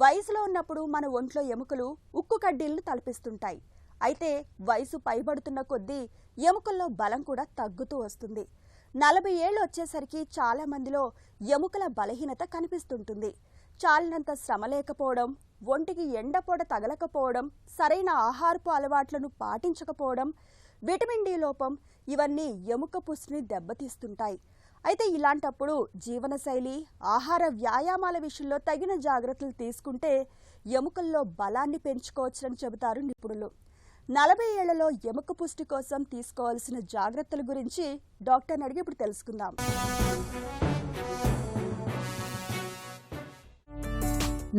వయసులో ఉన్నప్పుడు మన ఒంట్లో ఎముకలు ఉక్కు కడ్డీలను తలపిస్తుంటాయి. అయితే వయసు పైబడుతున్న కొద్దీ ఎముకల్లో బలం కూడా తగ్గుతూ వస్తుంది. 40 ఏళ్ళు వచ్చేసరికి చాలా మందిలో ఎముకల బలహీనత కనిపిస్తుంటుంది. చాలినంత శ్రమ లేకపోవడం, ఒంటికి ఎండపొడ తగలకపోవడం, సరైన ఆహారపు అలవాట్లను పాటించకపోవడం, విటమిన్ డి లోపం ఇవన్నీ ఎముక పుష్టిని దెబ్బతీస్తుంటాయి. అయితే ఇలాంటప్పుడు జీవనశైలి, ఆహార వ్యాయామాల విషయంలో తగిన జాగ్రత్తలు తీసుకుంటే ఎముకల్లో బలాన్ని పెంచుకోవచ్చని చెబుతారు నిపుణులు. 40 ఏళ్లలో ఎముక పుష్టి కోసం తీసుకోవాల్సిన జాగ్రత్తల గురించి డాక్టర్ని అడిగి ఇప్పుడు తెలుసుకుందాం.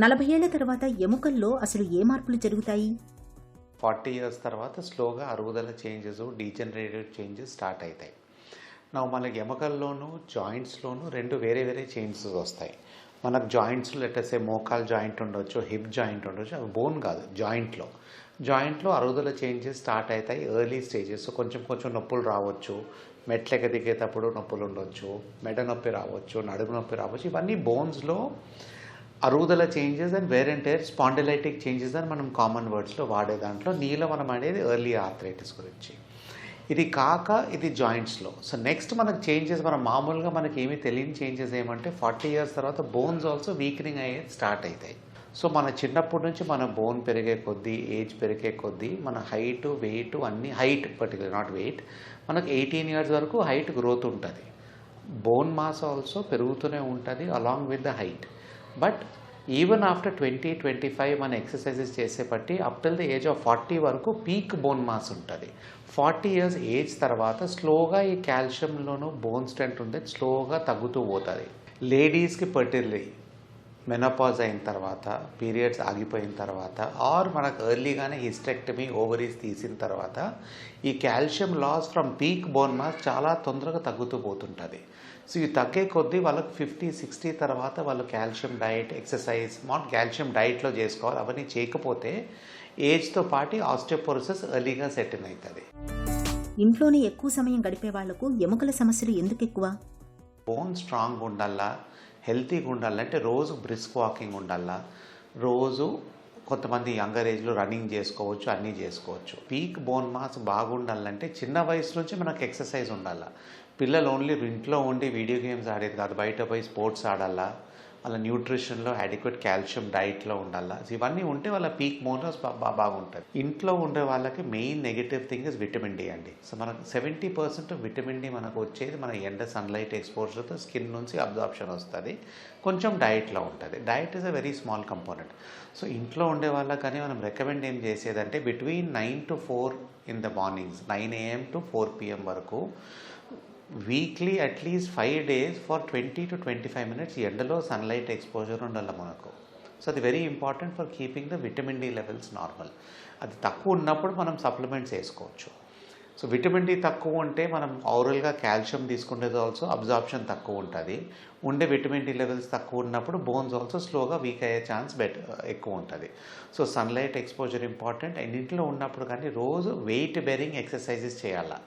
40 ఏళ్ల తర్వాత ఎముకల్లో అసలు ఏ మార్పులు జరుగుతాయి? 40 ఇయర్స్ తర్వాత స్లోగా అరుగుదల చేంజెస్, డీజనరేటివ్ చేంజెస్ స్టార్ట్ అవుతాయి. మనకి ఎముకల్లోనూ జాయింట్స్లోనూ రెండు వేరే వేరే చేంజెస్ వస్తాయి. మనకు జాయింట్స్ లెటర్సే మోకాల్ జాయింట్ ఉండొచ్చు, హిప్ జాయింట్ ఉండొచ్చు, అవి బోన్ కాదు, జాయింట్లో అరుగుదల చేంజెస్ స్టార్ట్ అవుతాయి ఎర్లీ స్టేజెస్. కొంచెం నొప్పులు రావచ్చు, మెట్లెక్క దిగేటప్పుడు నొప్పులు ఉండొచ్చు, మెడ నొప్పి రావచ్చు, నడుము నొప్పి రావచ్చు. ఇవన్నీ బోన్స్లో అరుగుదల changes and wear and tear spondylitic changes అని మనం కామన్ వర్డ్స్లో వాడే దాంట్లో నీలో మనం అనేది ఎర్లీ ఆర్థరైటిస్ గురించి. ఇది కాక ఇది జాయింట్స్లో. సో నెక్స్ట్ మనకు చేంజెస్, మనం మామూలుగా మనకి ఏమీ తెలియని చేంజెస్ ఏమంటే 40 ఇయర్స్ తర్వాత బోన్స్ ఆల్సో వీక్నింగ్ అయ్యేది స్టార్ట్ అవుతాయి. సో మన చిన్నప్పటి నుంచి మన బోన్ పెరిగే కొద్దీ, ఏజ్ పెరిగే కొద్దీ మన హైట్, వెయిట్ అన్నీ, హైట్ పర్టికులర్ నాట్ వెయిట్, మనకు 18 ఇయర్స్ వరకు హైట్ గ్రోత్ ఉంటుంది. బోన్ మాస్ ఆల్సో పెరుగుతూనే ఉంటుంది along with the height. But even after 20-25 మన ఎక్సర్సైజెస్ చేసే బట్టి up till the age of 40 వరకు పీక్ బోన్ మాస్ ఉంటుంది. 40 ఇయర్స్ ఏజ్ తర్వాత స్లోగా ఈ కాల్షియంలోనూ బోన్ స్ట్రెంత్ ఉండేది స్లోగా తగ్గుతూ పోతుంది. లేడీస్కి పర్టికులర్లీ మెనోపాజ్ అయిన తర్వాత, పీరియడ్స్ ఆగిపోయిన తర్వాత, ఆర్ మనకు ఎర్లీగానే హిస్టెక్టమీ, ఓవరీస్ తీసిన తర్వాత ఈ calcium loss from peak bone mass చాలా తొందరగా తగ్గుతూ పోతుంటుంది. సో ఇవి తగ్గే కొద్దీ వాళ్ళకి 50-60 తర్వాత వాళ్ళు కాల్షియం డైట్, ఎక్సర్సైజ్, కాల్షియం డైట్లో చేసుకోవాలి. అవన్నీ చేయకపోతే ఏజ్తో పాటు ఆస్టియోపోరోసిస్ ఎర్లీగా సెటిల్ అవుతుంది. ఇంట్లోనే ఎక్కువ సమయం గడిపే వాళ్లకు ఎముకల సమస్యలు ఎందుకు ఎక్కువ? బోన్ స్ట్రాంగ్ ఉండాలా, హెల్తీగా ఉండాలంటే రోజు బ్రిస్క్ వాకింగ్ ఉండాలా, రోజు కొంతమంది యంగర్ ఏజ్లో రన్నింగ్ చేసుకోవచ్చు, అన్నీ చేసుకోవచ్చు. పీక్ బోన్ మాస్ బాగుండాలంటే చిన్న వయసు నుంచి మనకు ఎక్సర్సైజ్ ఉండాలా. పిల్లలు ఓన్లీ ఇంట్లో ఉండి వీడియో గేమ్స్ ఆడేది కాదు, బయట పోయి స్పోర్ట్స్ ఆడాలా, వాళ్ళ న్యూట్రిషన్లో అడిక్వేట్ కాల్షియం డైట్లో ఉండాలా. ఇవన్నీ ఉంటే వాళ్ళ పీక్ బోన్ మాస్ బాగుంటుంది. ఇంట్లో ఉండే వాళ్ళకి main negative thing is vitamin D అండి. సో మనకు 70% విటమిన్ డి మనకు వచ్చేది మన ఎండ సన్లైట్ ఎక్స్పోజర్తో స్కిన్ నుంచి అబ్జార్ప్షన్ వస్తుంది. కొంచెం డైట్లో ఉంటుంది. Diet is a very small component. So ఇంట్లో ఉండే వాళ్ళకి కానీ మనం రికమెండ్ ఏం చేసేదంటే between 9 to 4 in the mornings, 9 AM to 4 PM వరకు weekly at least 5 days for 20 to 25 minutes ఎండలో సన్లైట్ ఎక్స్పోజర్ ఉండాలి మనకు. సో అది very important for keeping the vitamin D levels normal. అది తక్కువ ఉన్నప్పుడు మనం సప్లిమెంట్స్ వేసుకోవచ్చు. సో విటమిన్ డి తక్కువ ఉంటే మనం ఓరల్గా కాల్షియం తీసుకునేది ఆల్సో అబ్జార్ప్షన్ తక్కువ ఉంటుంది. ఉండే విటమిన్ డి లెవెల్స్ తక్కువ ఉన్నప్పుడు బోన్స్ ఆల్సో స్లోగా వీక్ అయ్యే ఛాన్స్ ఎక్కువ ఉంటుంది. So sunlight exposure important. And ఇంట్లో ఉన్నప్పుడు కానీ రోజు వెయిట్ బేరింగ్ ఎక్సర్సైజెస్ చేయాలా.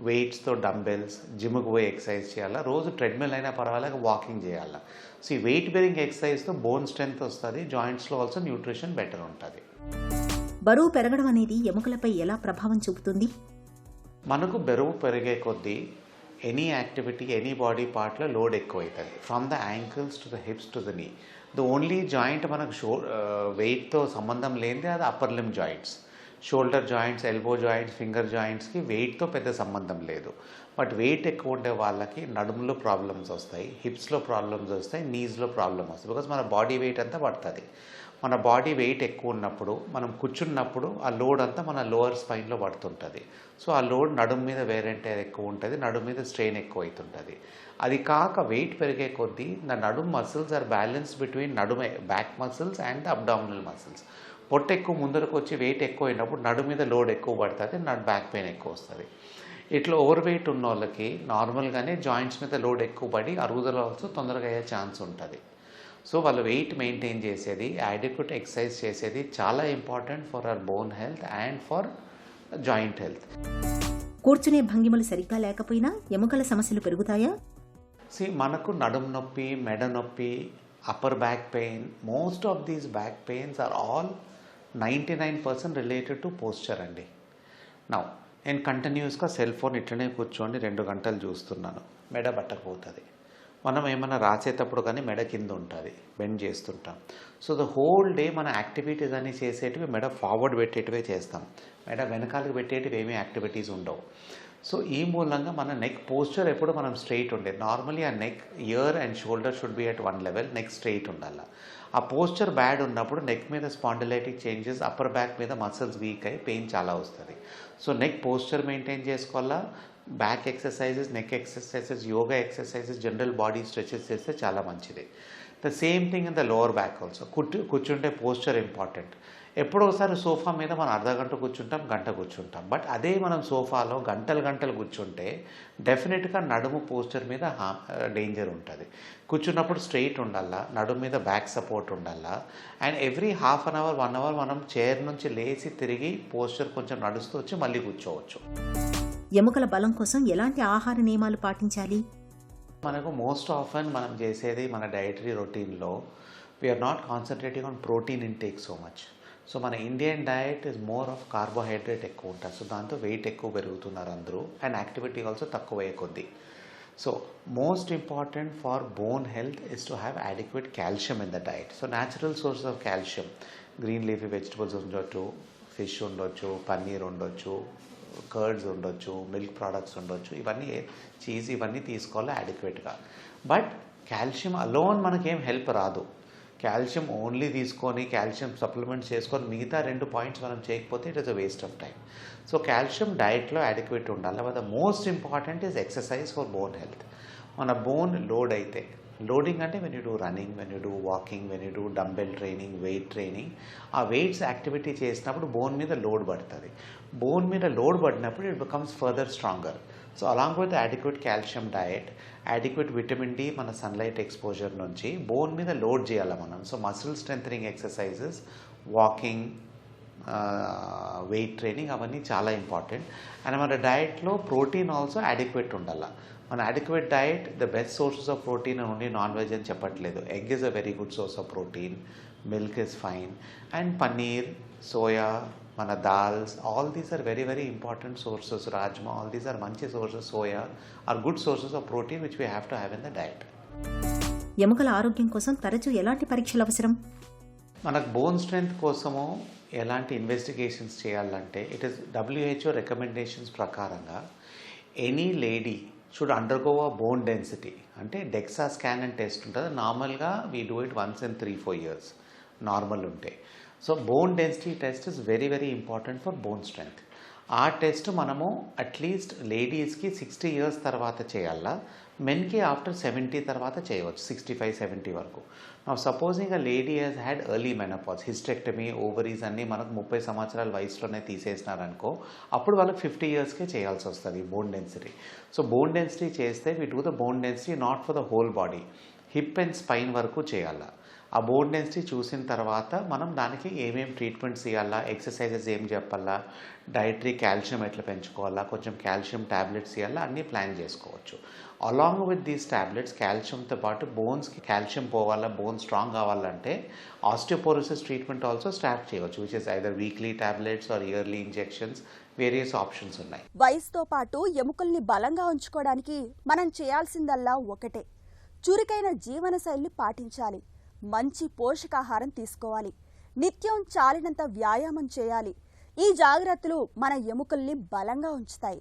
వెయిట్స్తో డంబెల్స్, జిమ్కి పోయి ఎక్సర్సైజ్ చేయాలా, రోజు ట్రెడ్మిల్ అయినా పర్వాలేదు వాకింగ్ చేయాలా. సో ఈ వెయిట్ బేరింగ్ ఎక్సర్సైజ్తో బోన్ స్ట్రెంత్ వస్తుంది, జాయింట్స్లో ఆల్సో న్యూట్రిషన్ బెటర్ ఉంటుంది. బరువు పెరగడం అనేది ఎముకలపై ఎలా ప్రభావం చూపుతుంది? మనకు బరువు పెరిగే కొద్దీ ఎనీ యాక్టివిటీ, ఎనీ బాడీ పార్ట్లో లోడ్ ఎక్కువ అవుతుంది. From the ankles to the hips to the knee. The only joint మనకు వెయిట్తో సంబంధం లేనిది అది upper limb joints. Shoulder joints, elbow joints, finger జాయింట్స్కి వెయిట్తో పెద్ద సంబంధం లేదు. బట్ వెయిట్ ఎక్కువ ఉండే వాళ్ళకి నడుములో ప్రాబ్లమ్స్ వస్తాయి, హిప్స్లో ప్రాబ్లమ్స్ వస్తాయి, నీస్లో ప్రాబ్లమ్ వస్తాయి. బికాజ్ మన బాడీ వెయిట్ అంతా పడుతుంది. మన బాడీ వెయిట్ ఎక్కువ ఉన్నప్పుడు మనం కూర్చున్నప్పుడు ఆ లోడ్ అంతా మన లోవర్ స్పైన్లో పడుతుంటుంది. సో ఆ లోడ్ నడుము మీద వేరెంటైర్ ఎక్కువ ఉంటుంది, నడుము మీద స్ట్రెయిన్ ఎక్కువ అవుతుంటుంది. అది కాక వెయిట్ పెరిగే కొద్దీ నడుము మసిల్స్ ఆర్ బ్యాలెన్స్ బిట్వీన్ నడుమే back muscles and abdominal muscles. పొట్ట ఎక్కువ ముందరకు వచ్చి వెయిట్ ఎక్కువ అయినప్పుడు నడుము మీద లోడ్ ఎక్కువ పడుతుంది, బ్యాక్ పెయిన్ ఎక్కువ వస్తుంది. ఇట్లా ఓవర్ వెయిట్ ఉన్న వాళ్ళకి నార్మల్గానే జాయింట్స్ మీద లోడ్ ఎక్కువ పడి అరుగుదల ఆల్సో తొందరగా అయ్యే ఛాన్స్ ఉంటుంది. సో వాళ్ళ వెయిట్ మెయింటైన్ చేసేది, అడిక్వేట్ ఎక్సర్సైజ్ చేసేది చాలా important for hour bone health and for joint health. కూర్చునే భంగిమలు సరిగ్గా లేకపోయినా ఎముకల సమస్యలు పెరుగుతాయా? మనకు నడుము నొప్పి, మెడ నొప్పి upper back pain, most of these back pains are all 99% related to posture అండి. నౌ నేను కంటిన్యూస్గా సెల్ ఫోన్ ఇట్లనే కూర్చోండి 2 గంటలు చూస్తున్నాను, మెడ పట్టకపోతుంది. మనం ఏమైనా రాసేటప్పుడు కానీ మెడ కింద ఉంటుంది, బెండ్ చేస్తుంటాం. సో ద హోల్ డే మన యాక్టివిటీస్ అన్నీ చేసేటివి మెడ ఫార్వర్డ్ పెట్టేటివే చేస్తాం, మెడ వెనకాలకు పెట్టేటివి ఏమీ యాక్టివిటీస్ ఉండవు. సో ఈ మూలంగా మన నెక్ పోస్చర్ ఎప్పుడు మనం స్ట్రైట్ ఉండేది. నార్మలీ ఆ neck, year and shoulder should be at one level, neck straight ఉండాలి. ఆ పోస్చర్ బ్యాడ్ ఉన్నప్పుడు నెక్ మీద స్పాండిలైటిక్ చేంజెస్, అప్పర్ బ్యాక్ మీద మసిల్స్ వీక్ అయ్యి పెయిన్ చాలా వస్తుంది. సో నెక్ పోస్చర్ మెయింటైన్ చేసుకోవాలా, back exercises, neck exercises, yoga exercises, general body stretches చేస్తే చాలా మంచిది. The same thing in the lower back also. కూర్చుంటే పోస్చర్ ఇంపార్టెంట్. ఎప్పుడో ఒకసారి సోఫా మీద మనం అర్ధ గంట కూర్చుంటాం, గంట కూర్చుంటాం. బట్ అదే మనం సోఫాలో గంటలు కూర్చుంటే డెఫినెట్గా నడుము పోస్చర్ మీద డేంజర్ ఉంటుంది. కూర్చున్నప్పుడు స్ట్రెయిట్ ఉండాలా, నడుము మీద బ్యాక్ సపోర్ట్ ఉండాలా. And every half an hour 1 hour మనం చైర్ నుంచి లేచి తిరిగి పోస్చర్ కొంచెం నడుస్తూ వచ్చి మళ్ళీ కూర్చోవచ్చు. ఎముకల బలం కోసం ఎలాంటి ఆహార నియమాలు పాటించాలి? మనకు మోస్ట్ ఆఫెన్ మనం చేసేది మన డైటరీ రొటీన్లో we're not concentrating on protein intake so much. So మన Indian diet is more of carbohydrate ఎక్కువ ఉంటుంది. సో దాంతో వెయిట్ ఎక్కువ పెరుగుతున్నారు అందరూ, అండ్ యాక్టివిటీ ఆల్సో తక్కువ అయ్యే కొద్ది. So most important far bone health is to have adequate calcium in the diet. So natural source of calcium, green leafy vegetables ఉండొచ్చు, ఫిష్ ఉండొచ్చు, పన్నీర్ ఉండొచ్చు, కర్డ్స్ ఉండొచ్చు, మిల్క్ ప్రోడక్ట్స్ ఉండొచ్చు, ఇవన్నీ చీజ్ ఇవన్నీ తీసుకోవాలి అడిక్వేట్గా. బట్ కాల్షియం అలోన్ మనకేం హెల్ప్ రాదు. కాల్షియం ఓన్లీ తీసుకొని కాల్షియం సప్లిమెంట్స్ చేసుకొని మిగతా 2 పాయింట్స్ మనం చేయకపోతే it is a waste of time. So calcium డైట్లో అడిక్వేట్ ఉండాలి. But the most important is exercise for bone health. మన బోన్ లోడ్ అయితే, లోడింగ్ అంటే when you do running, when you do walking, when you do dumbbell training, weight training, ఆ weights activity చేసినప్పుడు bone మీద load పడుతుంది. Bone మీద load పడినప్పుడు it becomes further stronger. So along with adequate calcium diet, adequate vitamin D మన sunlight exposure నుంచి bone మీద load చేయాలి మనం. So muscle strengthening exercises, walking, weight training అవన్నీ చాలా ఇంపార్టెంట్. అండ్ మన డయట్లో ప్రోటీన్ ఆల్సో అడిక్వేట్ ఉండాలి. మన adequate diet, the best sources of protein only non veg అని చెప్పట్లేదు. Egg is a very good source of protein, milk is fine, and paneer, soya, మన dals, all these are very very important sources. Rajma, all these are మంచి sources. Soya are good sources of protein which we have to have in the diet. ఎముకల ఆరోగ్యం కోసం తరచూ ఎలాంటి పరీక్షలు అవసరం? మనకు బోన్ స్ట్రెంగ్త్ కోసము ఎలాంటి ఇన్వెస్టిగేషన్స్ చేయాలంటే ఇట్ ఈస్ WHO రికమెండేషన్స్ ప్రకారంగా any lady should undergo a bone density, అంటే డెక్సా స్కాన్ అండ్ టెస్ట్ ఉంటుంది. నార్మల్గా we do it once in 3-4 years normal ఉంటే. So bone density test is very very important for bone strength. ఆ test మనము at least లేడీస్కి 60 years తర్వాత చేయాలా, మెన్కి after 70 తర్వాత చేయవచ్చు, 65-70 వరకు. నా supposing a lady has had early menopause, hysterectomy, ovaries అన్నీ మనకు 30 సంవత్సరాల వయసులోనే తీసేసినారనుకో, అప్పుడు వాళ్ళకి 50 yearsకే చేయాల్సి వస్తుంది bone density. So bone density చేస్తే we do the bone density not for the whole body, hip and spine వరకు చేయాలా. ఆ బోన్ డెన్సిటీ చూసిన తర్వాత మనం దానికి ఏమేమి ట్రీట్మెంట్స్ ఇవ్వాలా, ఎక్సర్సైజెస్ ఏం చెప్పాలా, డైటరీ కాల్షియం ఎట్లా పెంచుకోవాలా, కొంచెం కాల్షియం ట్యాబ్లెట్స్ ఇవ్వాలా, అన్నీ ప్లాన్ చేసుకోవచ్చు. అలాంగ్ విత్ దీస్ ట్యాబ్లెట్స్ కాల్షియంతో పాటు బోన్స్కి కాల్షియం పోవాలా, బోన్ స్ట్రాంగ్ కావాలంటే ఆస్టియోపోరోసిస్ ట్రీట్మెంట్ ఆల్సో స్టార్ట్ చేయవచ్చు, which is either weekly tablets or yearly injections. Various options ఉన్నాయి. వయసుతో పాటు ఎముకల్ని బలంగా ఉంచుకోవడానికి మనం చేయాల్సిందల్లా ఒకటే, చురుకైన జీవనశైలి పాటించాలి, మంచి పోషకాహారం తీసుకోవాలి, నిత్యం చాలినంత వ్యాయామం చేయాలి. ఈ జాగ్రత్తలు మన ఎముకల్ని బలంగా ఉంచుతాయి.